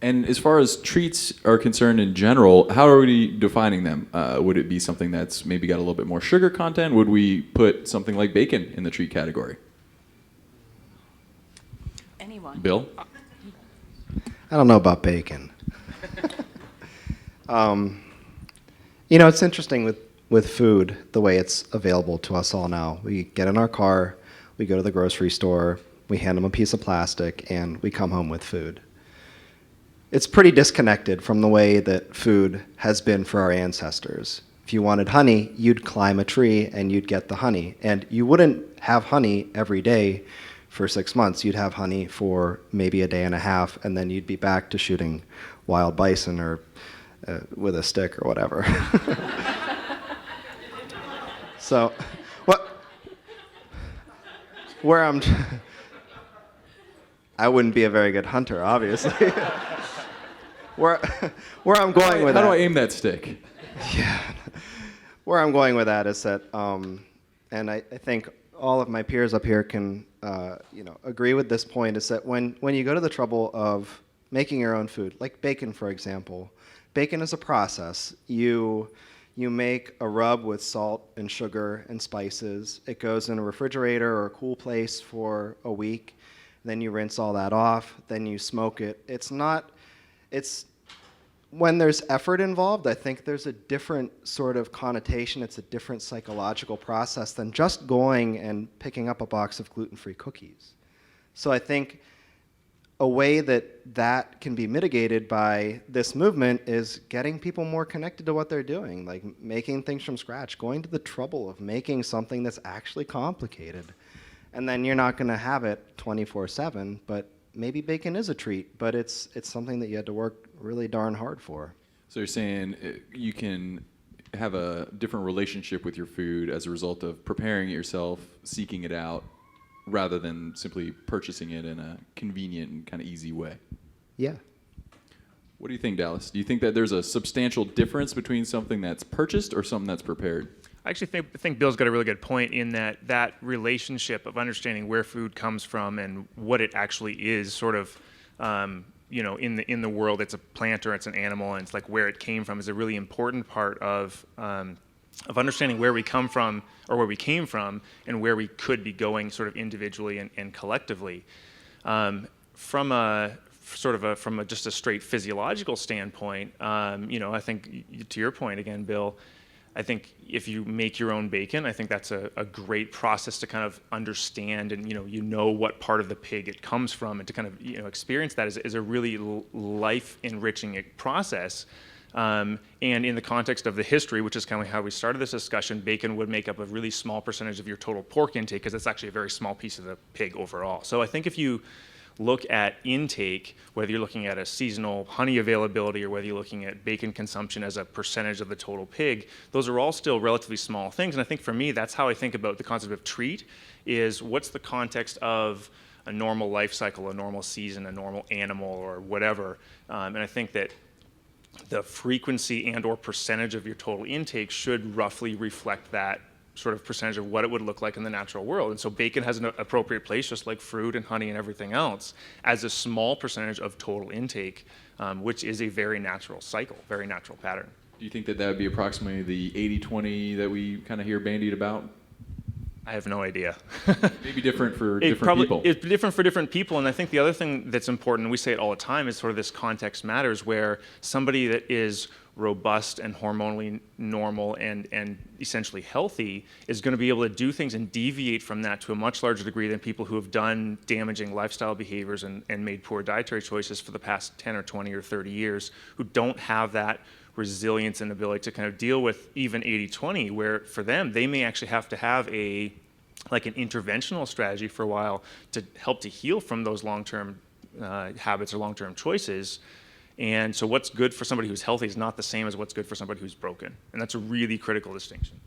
And as far as treats are concerned in general, how are we defining them? Would it be something that's maybe got a little bit more sugar content? Would we put something like bacon in the treat category? Anyone? Bill? I don't know about bacon. It's interesting with food, the way it's available to us all now. We get in our car, we go to the grocery store, we hand them a piece of plastic, and we come home with food. It's pretty disconnected from the way that food has been for our ancestors. If you wanted honey, you'd climb a tree and you'd get the honey. And you wouldn't have honey every day for 6 months. You'd have honey for maybe a day and a half, and then you'd be back to shooting wild bison or with a stick or whatever. So, I wouldn't be a very good hunter, obviously. where I'm going with that. How do I aim that stick? Yeah. Where I'm going with that is that, and I think all of my peers up here can, agree with this point, is that when you go to the trouble of making your own food, like bacon, for example, bacon is a process. You make a rub with salt and sugar and spices. It goes in a refrigerator or a cool place for a week. Then you rinse all that off. Then you smoke it. When there's effort involved, I think there's a different sort of connotation. It's a different psychological process than just going and picking up a box of gluten-free cookies. So I think a way that can be mitigated by this movement is getting people more connected to what they're doing, like making things from scratch, going to the trouble of making something that's actually complicated. And then you're not going to have it 24/7, but maybe bacon is a treat, but it's something that you had to work really darn hard for. So you're saying you can have a different relationship with your food as a result of preparing it yourself, seeking it out, rather than simply purchasing it in a convenient and kind of easy way. Yeah. What do you think, Dallas? Do you think that there's a substantial difference between something that's purchased or something that's prepared? I actually think Bill's got a really good point in that relationship of understanding where food comes from and what it actually is, sort of, in the world, it's a plant or it's an animal, and it's like where it came from is a really important part of understanding where we come from or where we came from and where we could be going, sort of individually and collectively. From just a straight physiological standpoint, I think to your point again, Bill, I think if you make your own bacon, I think that's a great process to kind of understand and what part of the pig it comes from, and to kind of experience that is a really life-enriching process. And in the context of the history, which is kind of how we started this discussion, bacon would make up a really small percentage of your total pork intake because it's actually a very small piece of the pig overall. So I think if you look at intake, whether you're looking at a seasonal honey availability or whether you're looking at bacon consumption as a percentage of the total pig, those are all still relatively small things. And I think for me, that's how I think about the concept of treat, is what's the context of a normal life cycle, a normal season, a normal animal, or whatever. And I think that the frequency and or percentage of your total intake should roughly reflect that sort of percentage of what it would look like in the natural world. And so bacon has an appropriate place, just like fruit and honey and everything else, as a small percentage of total intake, which is a very natural cycle, very natural pattern. Do you think that would be approximately the 80-20 that we kind of hear bandied about? I have no idea. Maybe different for different people. It's different for different people, and I think the other thing that's important, and we say it all the time, is sort of this context matters, where somebody that is robust and hormonally normal and essentially healthy is going to be able to do things and deviate from that to a much larger degree than people who have done damaging lifestyle behaviors and made poor dietary choices for the past 10 or 20 or 30 years, who don't have that resilience and ability to kind of deal with even 80-20, where for them, they may actually have to have an interventional strategy for a while to help to heal from those long-term habits or long-term choices. And so what's good for somebody who's healthy is not the same as what's good for somebody who's broken. And that's a really critical distinction.